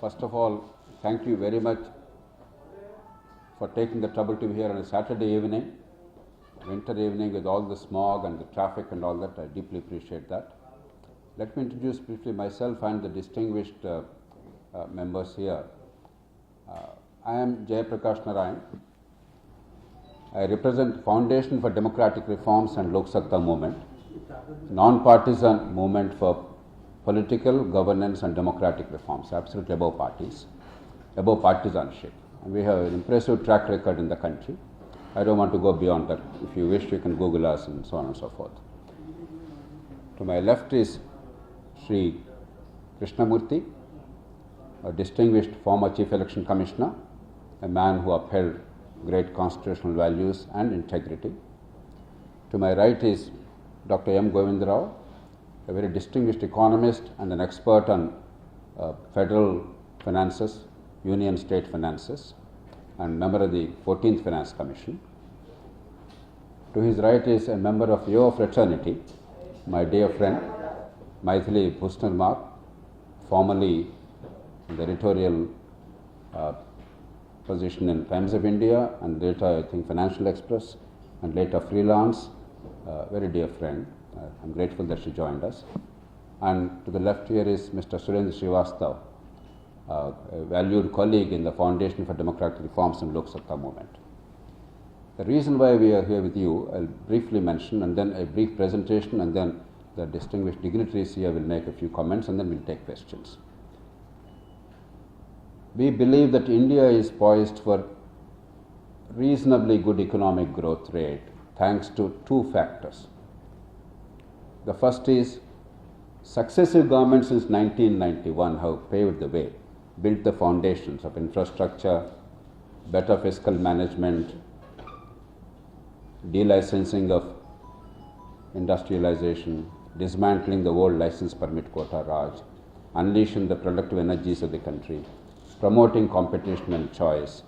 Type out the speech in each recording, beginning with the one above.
First of all, thank you very much for taking the trouble to be here on a Saturday evening, winter evening with all the smog and the traffic and all that. I deeply appreciate that. Let me introduce briefly myself and the distinguished members here. I am Jay Prakash Narayan. I represent Foundation for Democratic Reforms and Lok Satta movement, non-partisan movement for political, governance and democratic reforms, absolutely above parties, above partisanship. And we have an impressive track record in the country. I don't want to go beyond that. If you wish, you can Google us and so on and so forth. To my left is Sri Krishnamurthy, a distinguished former Chief Election Commissioner, a man who upheld great constitutional values and integrity. To my right is Dr. M. Govindarao, a very distinguished economist and an expert on federal finances, union state finances, and member of the 14th Finance Commission. To his right is a member of your fraternity, my dear friend, Maithili Bhusnarmark, formerly in the editorial position in Times of India and later I think Financial Express and later freelance, very dear friend. I'm grateful that she joined us. And to the left here is Mr. Surendra Srivastav, a valued colleague in the Foundation for Democratic Reforms and Lok Satta movement. The reason why we are here with you, I'll briefly mention, and then a brief presentation, and then the distinguished dignitaries here will make a few comments, and then we'll take questions. We believe that India is poised for reasonably good economic growth rate thanks to two factors. The first is successive governments since 1991 have paved the way, built the foundations of infrastructure, better fiscal management, delicensing of industrialization, dismantling the old license permit quota Raj, unleashing the productive energies of the country, promoting competition and choice,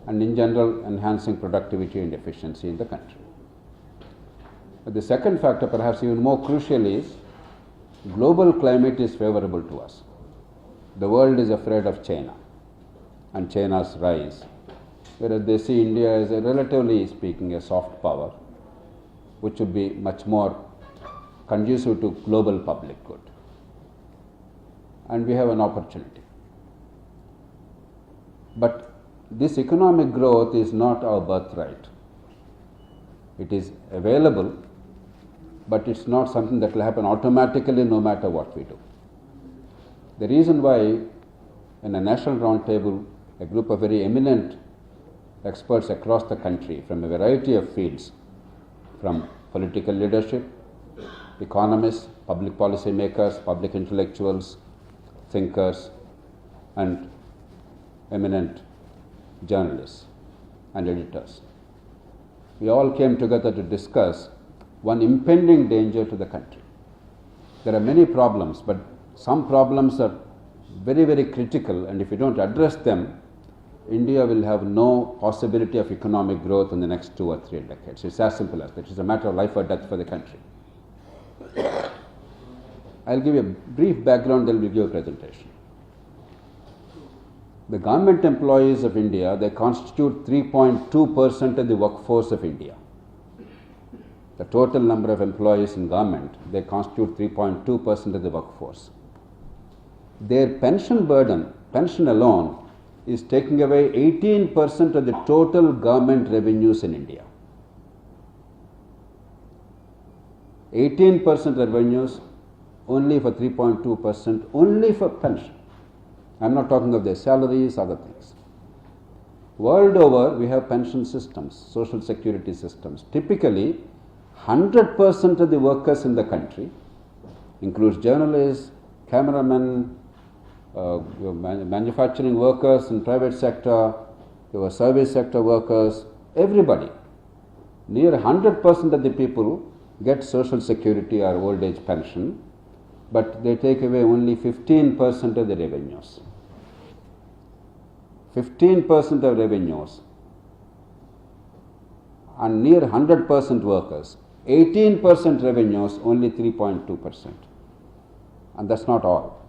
and in general enhancing productivity and efficiency in the country. But the second factor, perhaps even more crucial, is global climate is favorable to us. The world is afraid of China and China's rise, whereas they see India as a relatively speaking a soft power, which would be much more conducive to global public good. And we have an opportunity. But this economic growth is not our birthright. It is available, but it's not something that will happen automatically no matter what we do. The reason why in a national roundtable, a group of very eminent experts across the country from a variety of fields, from political leadership, economists, public policy makers, public intellectuals, thinkers, and eminent journalists and editors, we all came together to discuss one impending danger to the country. There are many problems, but some problems are very, very critical, and if we don't address them, India will have no possibility of economic growth in the next 2 or 3 decades. It's as simple as that. It's a matter of life or death for the country. I'll give you a brief background, then we'll give a presentation. The government employees of India, they constitute 3.2% of the workforce of India. The total number of employees in government, they constitute 3.2% of the workforce. Their pension burden, pension alone, is taking away 18% of the total government revenues in India. 18% revenues only for 3.2%, only for pension. I'm not talking of their salaries, other things. World over, we have pension systems, social security systems. Typically, 100% of the workers in the country, includes journalists, cameramen, manufacturing workers in private sector, your service sector workers, everybody. Near 100% of the people get social security or old age pension, but they take away only 15% of the revenues. 15% of revenues and near 100% workers, 18% revenues, only 3.2%. And that's not all.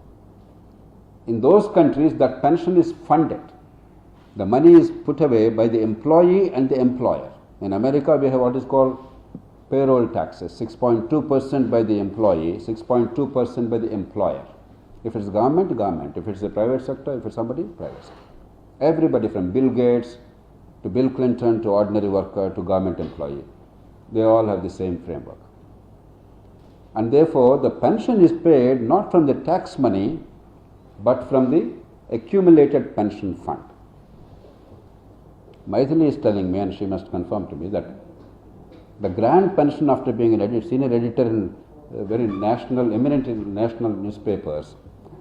In those countries, that pension is funded. The money is put away by the employee and the employer. In America, we have what is called payroll taxes, 6.2% by the employee, 6.2% by the employer. If it's government, government. If it's the private sector, if it's somebody, private sector. Everybody from Bill Gates to Bill Clinton to ordinary worker to government employee, they all have the same framework. And therefore, the pension is paid not from the tax money, but from the accumulated pension fund. Maithili is telling me, and she must confirm to me, that the grand pension after being a senior editor in very national, eminent national newspapers,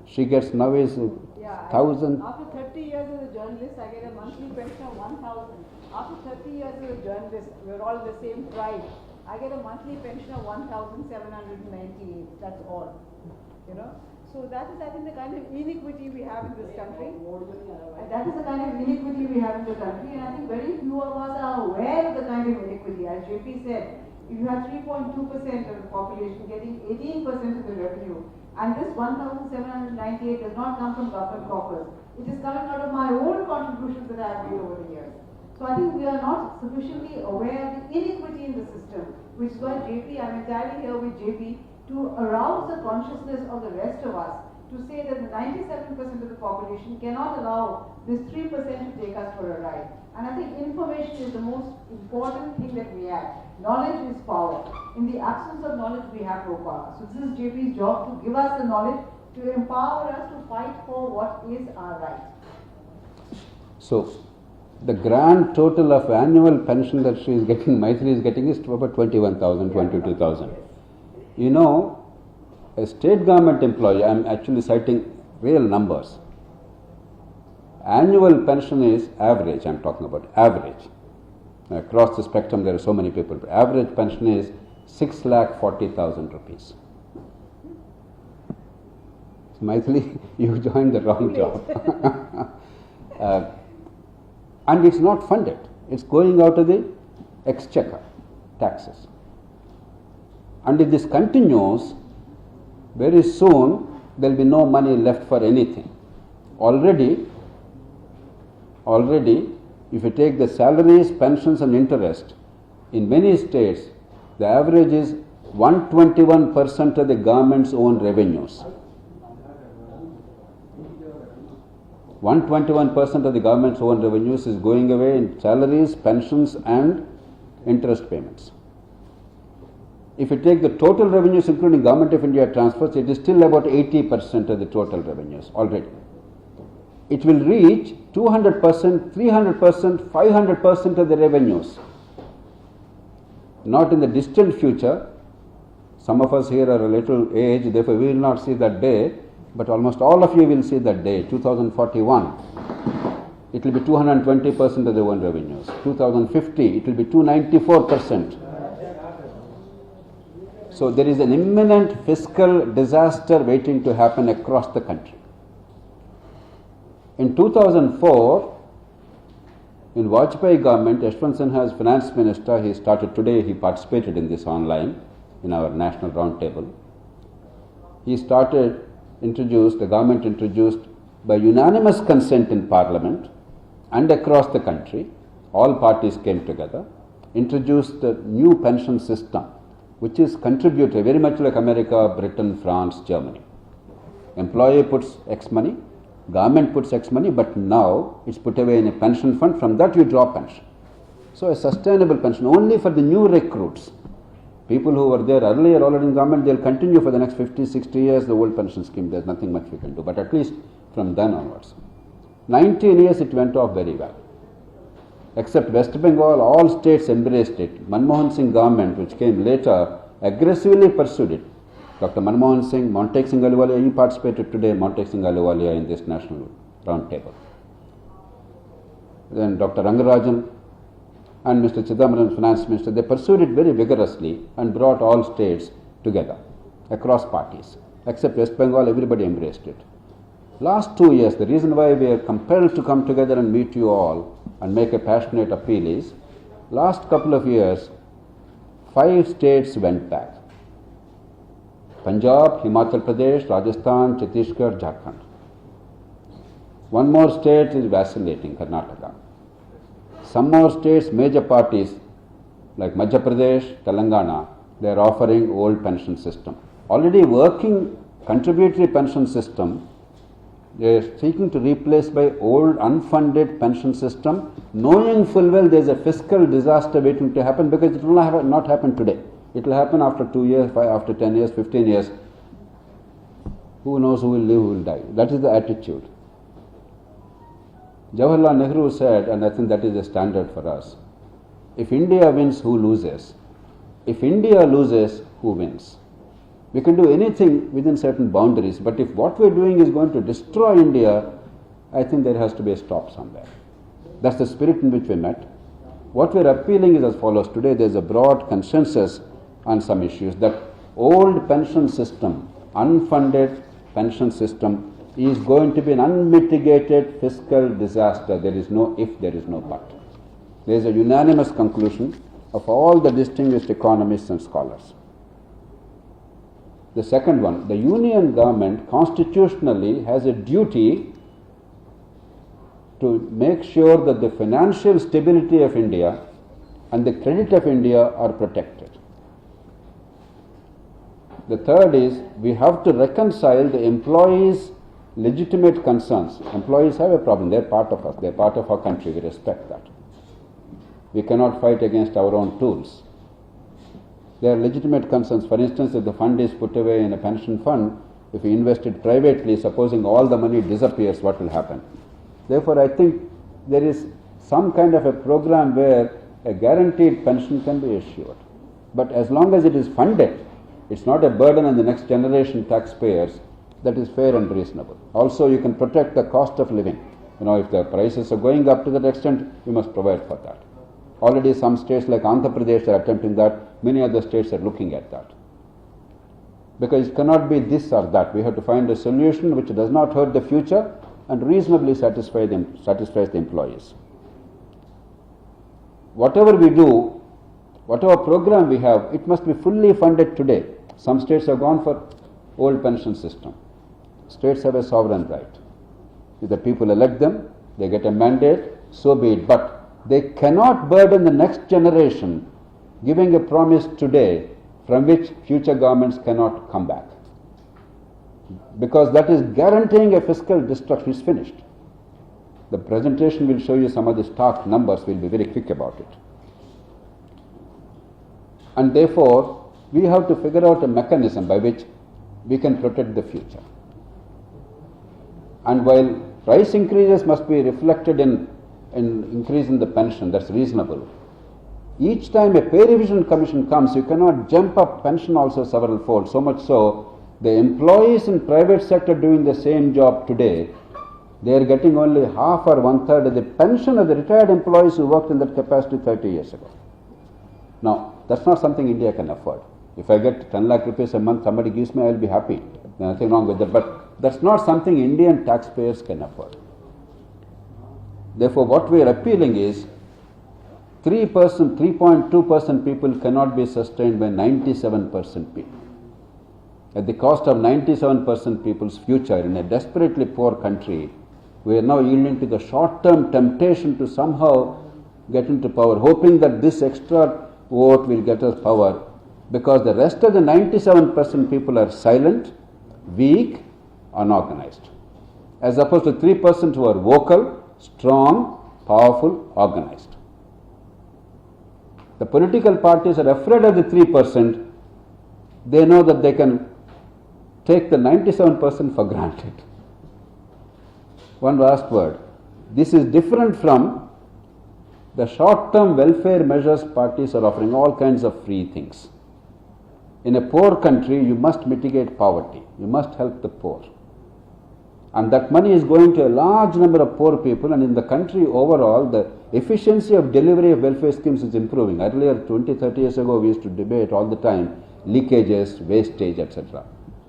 she gets now is 1,000. After 30 years as a journalist, I get a monthly pension of 1,000. After 30 years as a journalist, we're all the same tribe. I get a monthly pension of 1,798. That's all. You know. So that is, I think, the kind of inequity we have in this country. And that is the kind of inequity we have in the country. And I think very few of us are aware of the kind of inequity. As JP said, if you have 3.2% of the population getting 18% of the revenue, and this 1,798 does not come from government coffers. It is coming out of my own contributions that I have made over the years. So I think we are not sufficiently aware of the inequity in the system, which is why JP, I'm entirely here with JP, to arouse the consciousness of the rest of us, to say that the 97% of the population cannot allow this 3% to take us for a ride. And I think information is the most important thing that we have. Knowledge is power. In the absence of knowledge, we have no power. So this is JP's job, to give us the knowledge, to empower us to fight for what is our right. So, the grand total of annual pension that she is getting, Maithili is getting, is about 21,000, 22,000. You know, a state government employee, I am actually citing real numbers. Annual pension is average, I am talking about average. Across the spectrum, there are so many people. Average pension is 6,40,000 rupees. So Maithili, you joined the wrong job. And it's not funded. It's going out of the exchequer, taxes. And if this continues, very soon there will be no money left for anything. Already, if you take the salaries, pensions and interest, in many states, the average is 121% of the government's own revenues. 121% of the government's own revenues is going away in salaries, pensions and interest payments. If you take the total revenues including Government of India transfers, it is still about 80% of the total revenues already. It will reach 200%, 300%, 500% of the revenues. Not in the distant future. Some of us here are a little aged, therefore we will not see that day, but almost all of you will see that day, 2041. It will be 220% of the own revenues. 2050, it will be 294%. So there is an imminent fiscal disaster waiting to happen across the country. In 2004, in Vajpayee government, Yashwant Sinha as finance minister, he started today, he participated in this online, in our national roundtable. He the government introduced by unanimous consent in parliament and across the country, all parties came together, introduced the new pension system, which is contributory, very much like America, Britain, France, Germany. Employee puts X money, government puts X money, but now it's put away in a pension fund, from that you draw pension. So a sustainable pension only for the new recruits. People who were there earlier already in government, they'll continue for the next 50, 60 years the old pension scheme. There's nothing much we can do, but at least from then onwards. 19 years it went off very well. Except West Bengal, all states embraced it. Manmohan Singh government, which came later, aggressively pursued it. Dr. Manmohan Singh, Montek Singh Ahluwalia, you participated today, Montek Singh Ahluwalia, in this national roundtable. Then Dr. Rangarajan and Mr. Chidambaram, finance minister, they pursued it very vigorously and brought all states together, across parties. Except West Bengal, everybody embraced it. Last 2 years, the reason why we are compelled to come together and meet you all and make a passionate appeal is, last couple of years, 5 states went back. Punjab, Himachal Pradesh, Rajasthan, Chhattisgarh, Jharkhand. One more state is vacillating, Karnataka. Some more states, major parties like Madhya Pradesh, Telangana, they are offering old pension system. Already working contributory pension system, they are seeking to replace by old unfunded pension system, knowing full well there is a fiscal disaster waiting to happen, because it will not happen today. It will happen after 2 years, after 10 years, 15 years. Who knows who will live, who will die. That is the attitude. Jawaharlal Nehru said, and I think that is a standard for us, if India wins, who loses? If India loses, who wins? We can do anything within certain boundaries, but if what we are doing is going to destroy India, I think there has to be a stop somewhere. That's the spirit in which we met. What we are appealing is as follows. Today there is a broad consensus on some issues that old pension system, unfunded pension system, is going to be an unmitigated fiscal disaster. There is no if, there is no but. There is a unanimous conclusion of all the distinguished economists and scholars. The second one, the union government constitutionally has a duty to make sure that the financial stability of India and the credit of India are protected. The third is, we have to reconcile the employees' legitimate concerns. Employees have a problem, they are part of us, they are part of our country, we respect that. We cannot fight against our own tools. There are legitimate concerns. For instance, if the fund is put away in a pension fund, if we invest it privately, supposing all the money disappears, what will happen? Therefore, I think there is some kind of a program where a guaranteed pension can be assured. But as long as it is funded, it's not a burden on the next generation taxpayers, that is fair and reasonable. Also, you can protect the cost of living. If the prices are going up to that extent, you must provide for that. Already some states like Andhra Pradesh are attempting that, many other states are looking at that. Because it cannot be this or that. We have to find a solution which does not hurt the future and reasonably satisfies the employees. Whatever we do, whatever program we have, it must be fully funded today. Some states have gone for old pension system. States have a sovereign right. If the people elect them, they get a mandate, so be it. But they cannot burden the next generation giving a promise today from which future governments cannot come back. Because that is guaranteeing a fiscal destruction. It's finished. The presentation will show you some of the stark numbers. We'll be very quick about it. And therefore, we have to figure out a mechanism by which we can protect the future. And while price increases must be reflected in increase in the pension, that's reasonable. Each time a pay revision commission comes, you cannot jump up pension also several fold. So much so, the employees in private sector doing the same job today, they are getting only half or one-third of the pension of the retired employees who worked in that capacity 30 years ago. Now, that's not something India can afford. If I get 10 lakh rupees a month, somebody gives me, I will be happy. There's nothing wrong with that. But that's not something Indian taxpayers can afford. Therefore, what we are appealing is 3.2% people cannot be sustained by 97% people. At the cost of 97% people's future in a desperately poor country, we are now yielding to the short-term temptation to somehow get into power, hoping that this extra vote will get us power, because the rest of the 97% people are silent, weak, unorganized, as opposed to 3% who are vocal, strong, powerful, organized. The political parties are afraid of the 3%. They know that they can take the 97% for granted. One last word. This is different from the short-term welfare measures parties are offering, all kinds of free things. In a poor country, you must mitigate poverty. You must help the poor. And that money is going to a large number of poor people, and in the country overall, the efficiency of delivery of welfare schemes is improving. Earlier, 20, 30 years ago, we used to debate all the time leakages, wastage, etc.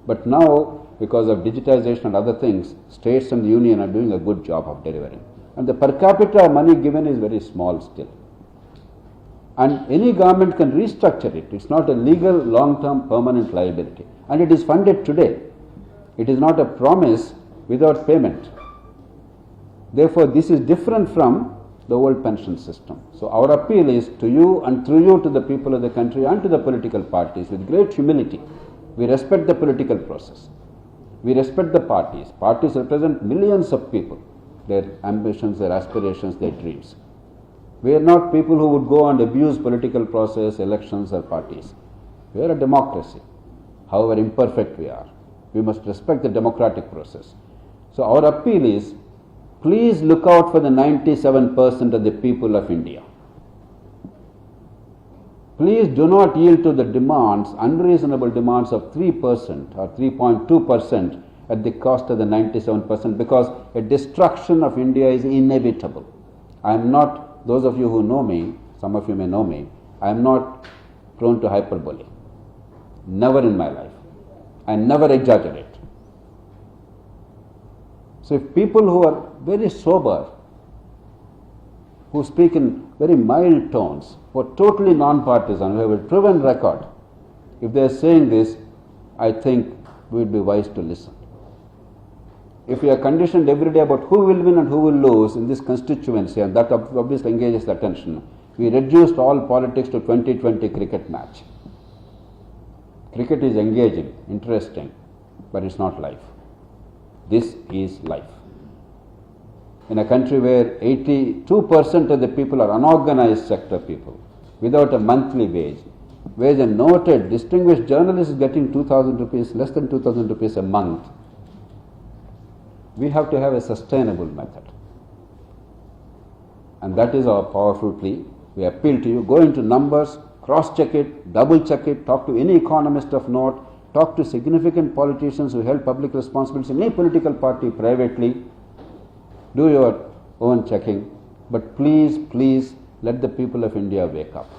But now, because of digitization and other things, states and the union are doing a good job of delivering. And the per capita money given is very small still. And any government can restructure it. It's not a legal, long-term, permanent liability. And it is funded today. It is not a promise without payment. Therefore, this is different from the old pension system. So our appeal is to you and through you to the people of the country and to the political parties with great humility. We respect the political process. We respect the parties. Parties represent millions of people, their ambitions, their aspirations, their dreams. We are not people who would go and abuse political process, elections or parties. We are a democracy. However imperfect we are, we must respect the democratic process. So our appeal is, please look out for the 97% of the people of India. Please do not yield to the demands, unreasonable demands of 3% or 3.2% at the cost of the 97%, because a destruction of India is inevitable. I am not, those of you who know me, some of you may know me, I am not prone to hyperbole. Never in my life. I never exaggerate. So if people who are very sober, who speak in very mild tones, who are totally non-partisan, who have a proven record, if they are saying this, I think we would be wise to listen. If we are conditioned every day about who will win and who will lose in this constituency, and that obviously engages the attention, we reduced all politics to 2020 cricket match. Cricket is engaging, interesting, but it's not life. This is life. In a country where 82% of the people are unorganized sector people, without a monthly wage, where a noted, distinguished journalist is getting 2,000 rupees, less than 2,000 rupees a month, we have to have a sustainable method. And that is our powerful plea. We appeal to you, go into numbers, cross-check it, double-check it, talk to any economist of note, talk to significant politicians who held public responsibilities in any political party privately, do your own checking, but please, please let the people of India wake up.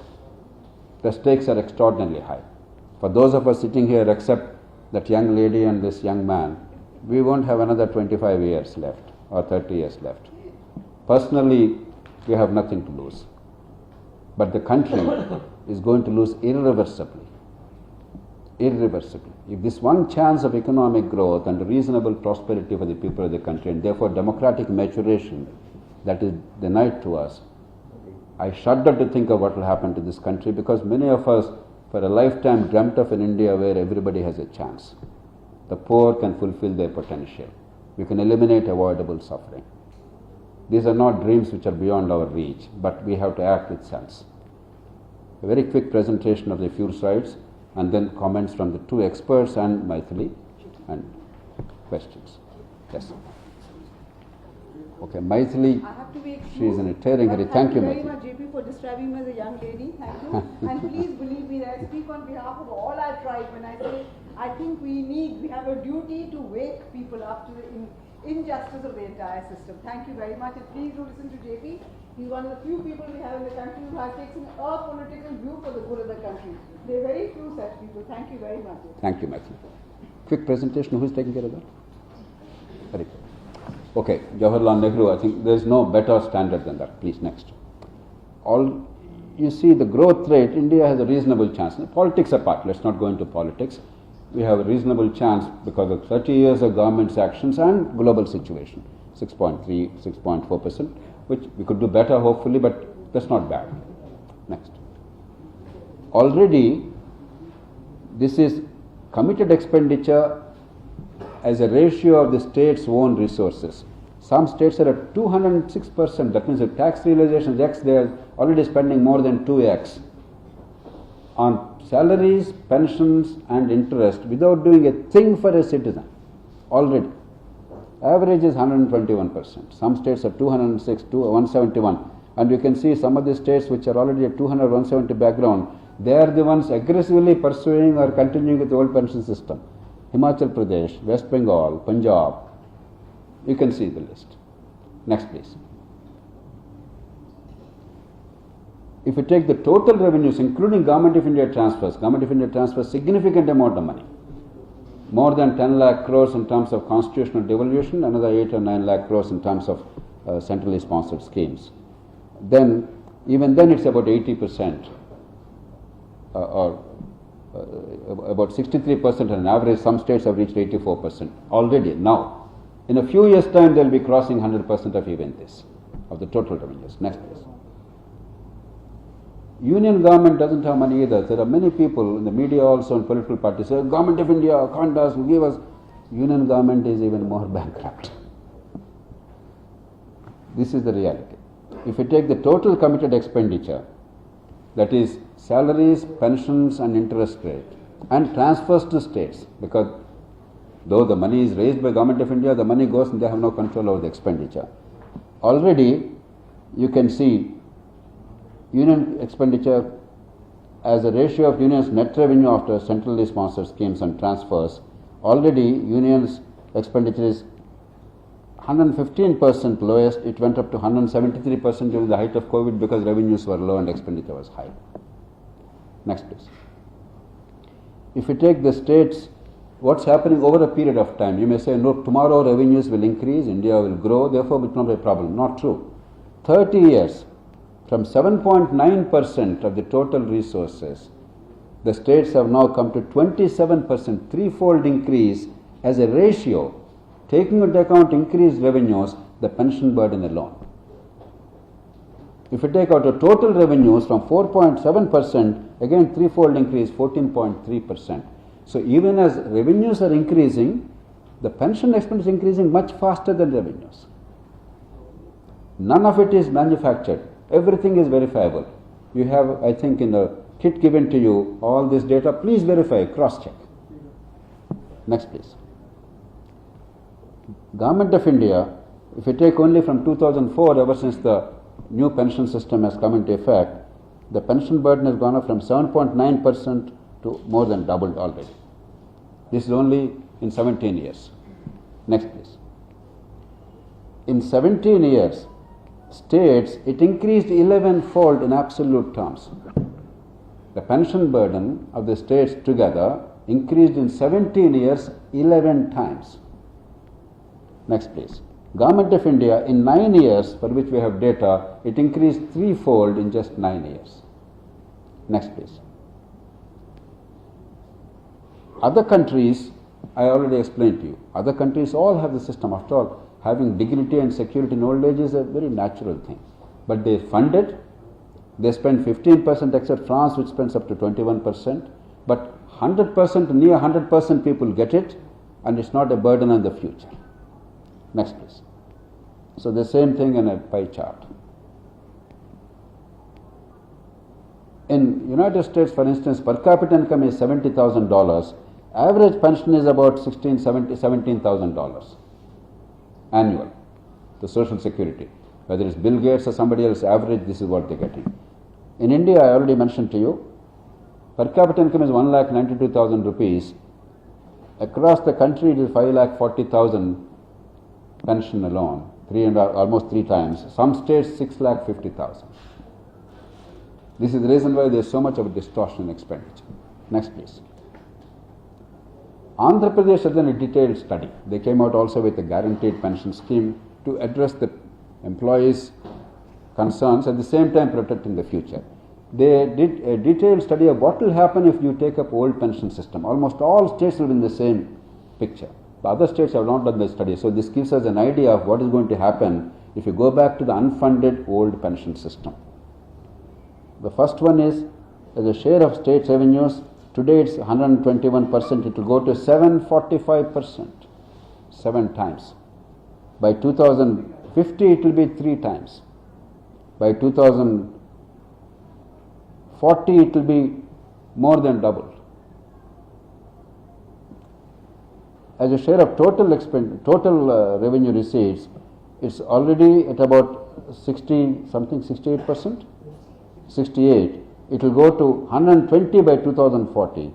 The stakes are extraordinarily high. For those of us sitting here, except that young lady and this young man, we won't have another 25 years left or 30 years left. Personally, we have nothing to lose. But the country is going to lose irreversibly. Irreversibly. If this one chance of economic growth and reasonable prosperity for the people of the country, and therefore democratic maturation, that is denied to us, I shudder to think of what will happen to this country, because many of us for a lifetime dreamt of an India where everybody has a chance. The poor can fulfill their potential. We can eliminate avoidable suffering. These are not dreams which are beyond our reach, but we have to act with sense. A very quick presentation of the few slides, and then comments from the two experts and Maithili, and questions. Yes. Okay, Maithili, she is in a tearing hurry. Thank you, very Maithili. much, JP, for describing me as a young lady. Thank you. And please believe me that I speak on behalf of all our tribe when I say I think we have a duty to wake people up to the injustice of the entire system. Thank you very much, and please do listen to JP. He's one of the few people we have in the country who has taken a political view for the good of the country. There are very few such people. Thank you very much. Thank you, Maithili. Quick presentation. Who is taking care of that? Very good. Okay, Jawaharlal Nehru, I think there is no better standard than that. Please, next. You see the growth rate, India has a reasonable chance. Politics apart, let's not go into politics. We have a reasonable chance because of 30 years of government's actions and global situation. 6.3, 6.4%, which we could do better hopefully, but that's not bad. Next. Already, this is committed expenditure as a ratio of the state's own resources. Some states are at 206%, that means the tax realization is X, they are already spending more than 2X on salaries, pensions and interest without doing a thing for a citizen. Already. Average is 121%. Some states are 206, 171. And you can see some of the states which are already at 200, 170 background, they are the ones aggressively pursuing or continuing with the old pension system. Himachal Pradesh, West Bengal, Punjab. You can see the list. Next please. If you take the total revenues including Government of India transfers significant amount of money. More than 10 lakh crores in terms of constitutional devolution, another 8 or 9 lakh crores in terms of centrally sponsored schemes. Then, even then it's about 80% or about 63% on average. Some states have reached 84% already now. In a few years' time, they will be crossing 100% of even this, of the total revenues. Next, please. Union government doesn't have money either. There are many people in the media also and political parties say, Government of India can't us, give us. Union government is even more bankrupt. This is the reality. If you take the total committed expenditure, that is salaries, pensions and interest rate, and transfers to states, because though the money is raised by Government of India, the money goes and they have no control over the expenditure. Already you can see union expenditure as a ratio of union's net revenue after centrally sponsored schemes and transfers. Already union's expenditure is 115% lowest. It went up to 173% during the height of COVID because revenues were low and expenditure was high. Next, please. If you take the states, what's happening over a period of time? You may say, no, tomorrow revenues will increase, India will grow, therefore it will not be a problem. Not true. 30 years, from 7.9% of the total resources, the states have now come to 27%, threefold increase as a ratio, taking into account increased revenues, the pension burden alone. If you take out the total revenues from 4.7%, again threefold increase, 14.3%. So even as revenues are increasing, the pension expense is increasing much faster than revenues. None of it is manufactured. Everything is verifiable. You have, I think, in the kit given to you, all this data. Please verify, cross-check. Next, please. Government of India, if you take only from 2004, ever since the new pension system has come into effect, the pension burden has gone up from 7.9% to more than doubled already. This is only in 17 years. Next, please. In 17 years, states, it increased 11-fold in absolute terms. The pension burden of the states together increased in 17 years 11 times. Next, please. Government of India, in 9 years, for which we have data, it increased threefold in just 9 years. Next, please. Other countries, I already explained to you, other countries all have the system. After all, having dignity and security in old age is a very natural thing. But they fund it, they spend 15% except France, which spends up to 21%, but 100%, near 100% people get it, and it's not a burden on the future. Next, please. So the same thing in a pie chart. In United States, for instance, per capita income is $70,000. Average pension is about $17,000 annual, the Social Security. Whether it's Bill Gates or somebody else, average, this is what they're getting. In India, I already mentioned to you, per capita income is 1,92,000 rupees. Across the country, it is 5,40,000 pension alone, almost three times. Some states, 6,50,000. This is the reason why there is so much of a distortion in expenditure. Next, please. Andhra Pradesh has done a detailed study. They came out also with a guaranteed pension scheme to address the employees' concerns, at the same time protecting the future. They did a detailed study of what will happen if you take up old pension system. Almost all states will be in the same picture. The other states have not done the study. So this gives us an idea of what is going to happen if you go back to the unfunded old pension system. The first one is, as a share of state revenues, today it's 121%, it will go to 745%, 7 times. By 2050 it will be 3 times. By 2040 it will be more than double. As a share of total revenue receipts, it's already at about 68%. 68. It will go to 120 by 2040,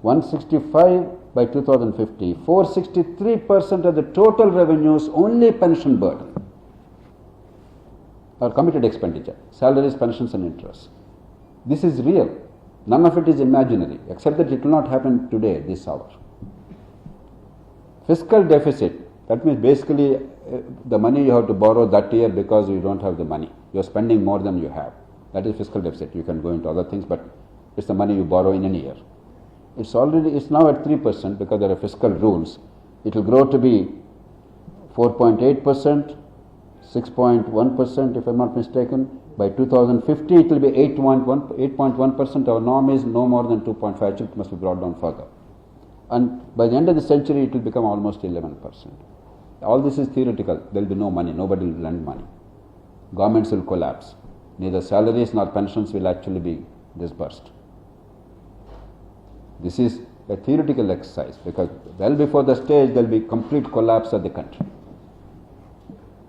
165 by 2050, 463% of the total revenues, only pension burden or committed expenditure, salaries, pensions and interest. This is real. None of it is imaginary, except that it will not happen today, this hour. Fiscal deficit, that means basically the money you have to borrow that year because you don't have the money. You are spending more than you have. That is fiscal deficit. You can go into other things, but it's the money you borrow in any year. It's now at 3% because there are fiscal rules. It will grow to be 4.8%, 6.1% if I'm not mistaken. By 2050 it will be 8.1%. Our norm is no more than 2.5, it must be brought down further. And by the end of the century it will become almost 11%. All this is theoretical. There will be no money, nobody will lend money. Governments will collapse. Neither salaries nor pensions will actually be disbursed. This is a theoretical exercise because well before the stage there will be complete collapse of the country.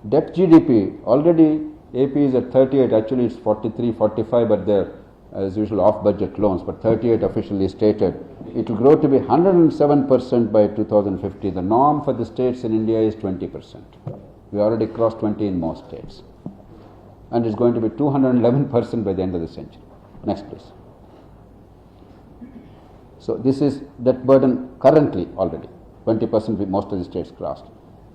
Debt GDP, already AP is at 38, actually it's 43, 45, but they're as usual off budget loans, but 38 officially stated. It will grow to be 107% by 2050. The norm for the states in India is 20%. We already crossed 20 in most states. And it's going to be 211% by the end of the century. Next please. So this is that burden currently already, 20% most of the states crossed.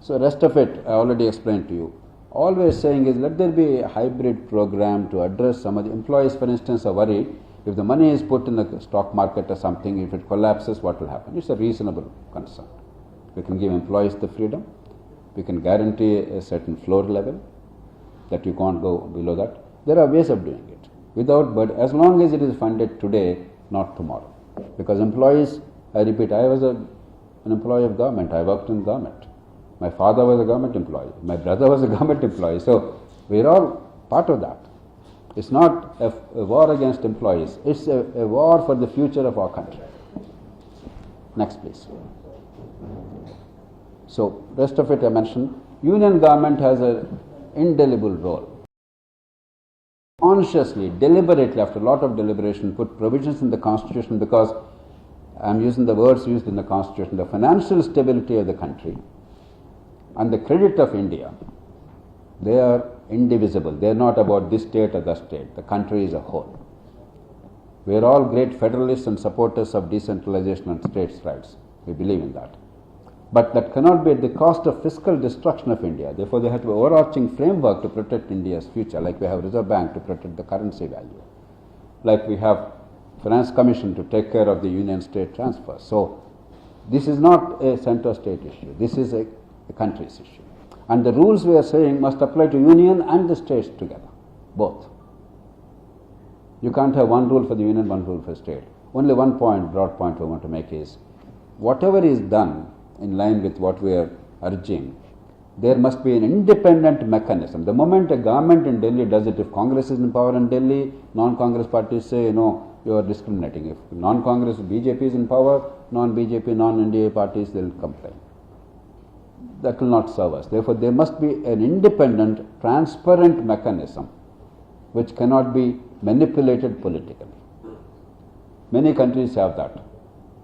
So rest of it I already explained to you. Always saying is let there be a hybrid program to address some of the employees, for instance, are worried if the money is put in the stock market or something, if it collapses, what will happen? It's a reasonable concern. We can give employees the freedom, we can guarantee a certain floor level that you can't go below that. There are ways of doing it without, but as long as it is funded today, not tomorrow. Because employees, I repeat, I was an employee of government, I worked in government. My father was a government employee, my brother was a government employee, so we are all part of that. It's not a war against employees, it's a war for the future of our country. Next please. So rest of it I mentioned. Union government has an indelible role. Consciously, deliberately, after a lot of deliberation, put provisions in the constitution because I am using the words used in the constitution, the financial stability of the country and the credit of India, they are indivisible. They are not about this state or that state. The country is a whole. We are all great federalists and supporters of decentralization and states' rights. We believe in that. But that cannot be at the cost of fiscal destruction of India. Therefore, there has to be an overarching framework to protect India's future, like we have Reserve Bank to protect the currency value, like we have Finance Commission to take care of the union-state transfers. So, this is not a center-state issue. This is a country's issue. And the rules we are saying must apply to union and the states together, both. You can't have one rule for the union, one rule for state. Only one point, broad point we want to make is, whatever is done in line with what we are urging, there must be an independent mechanism. The moment a government in Delhi does it, if Congress is in power in Delhi, non-Congress parties say, no, you are discriminating. If non-Congress, BJP is in power, non-BJP, non-NDA parties, they will complain. That will not serve us. Therefore, there must be an independent, transparent mechanism which cannot be manipulated politically. Many countries have that.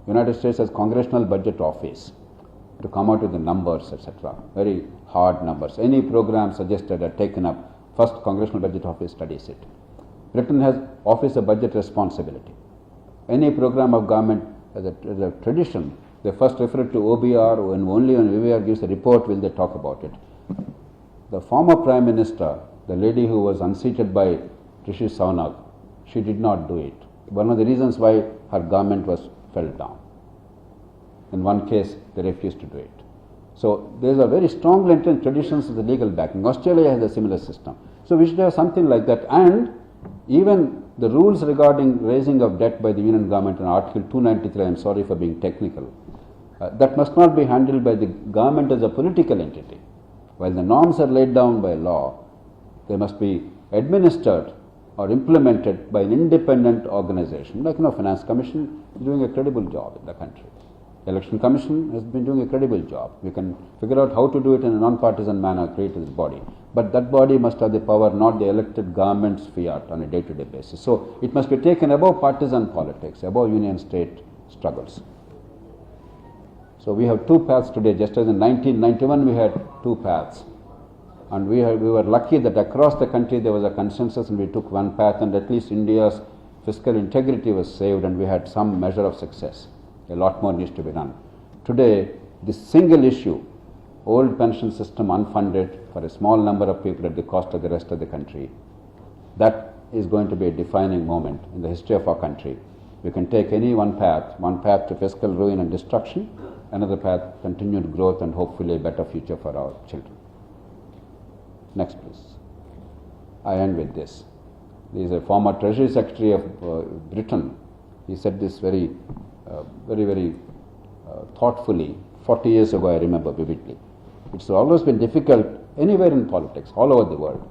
United States has Congressional Budget Office to come out with the numbers, etc. Very hard numbers. Any program suggested or taken up, first Congressional Budget Office studies it. Britain has Office of Budget Responsibility. Any program of government as a tradition, they first refer it to OBR, and only when OBR gives a report will they talk about it. The former Prime Minister, the lady who was unseated by Rishi Sunak, she did not do it. One of the reasons why her government fell down. In one case, they refused to do it. So there are very strong entrenched traditions of the legal backing. Australia has a similar system. So we should have something like that. And even the rules regarding raising of debt by the union government in Article 293, I am sorry for being technical, that must not be handled by the government as a political entity. While the norms are laid down by law, they must be administered or implemented by an independent organization. Like, Finance Commission is doing a credible job in the country. Election Commission has been doing a credible job. We can figure out how to do it in a non-partisan manner, create this body. But that body must have the power, not the elected government's fiat on a day-to-day basis. So it must be taken above partisan politics, above union-state struggles. So we have two paths today, just as in 1991 we had two paths. And we were lucky that across the country there was a consensus and we took one path, and at least India's fiscal integrity was saved and we had some measure of success. A lot more needs to be done. Today, this single issue, old pension system unfunded for a small number of people at the cost of the rest of the country, that is going to be a defining moment in the history of our country. We can take any one path to fiscal ruin and destruction, another path, continued growth and hopefully a better future for our children. Next please. I end with this. There is a former Treasury Secretary of Britain. He said this very thoughtfully 40 years ago, I remember vividly. It's always been difficult anywhere in politics, all over the world,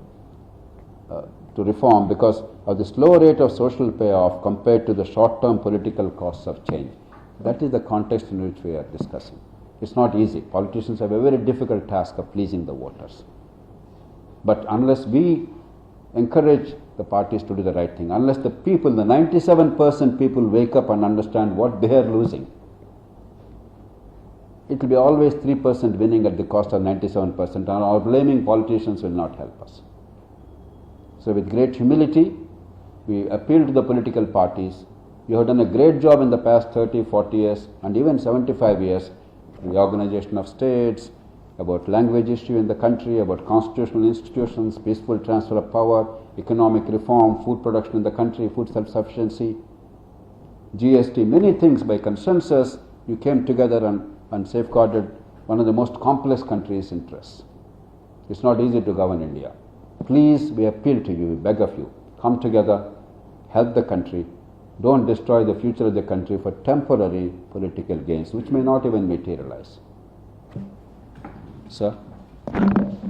to reform because of the slow rate of social payoff compared to the short-term political costs of change. That is the context in which we are discussing. It's not easy. Politicians have a very difficult task of pleasing the voters. But unless we encourage the parties to do the right thing, unless the people, the 97% people wake up and understand what they are losing, it will be always 3% winning at the cost of 97%, and our blaming politicians will not help us. So with great humility, we appeal to the political parties. You have done a great job in the past 30, 40 years and even 75 years, reorganization of states, about language issue in the country, about constitutional institutions, peaceful transfer of power, economic reform, food production in the country, food self-sufficiency, GST, many things by consensus. You came together and safeguarded one of the most complex countries' interests. It's not easy to govern India. Please, we appeal to you, we beg of you, come together, help the country. Don't destroy the future of the country for temporary political gains, which may not even materialize. Sir?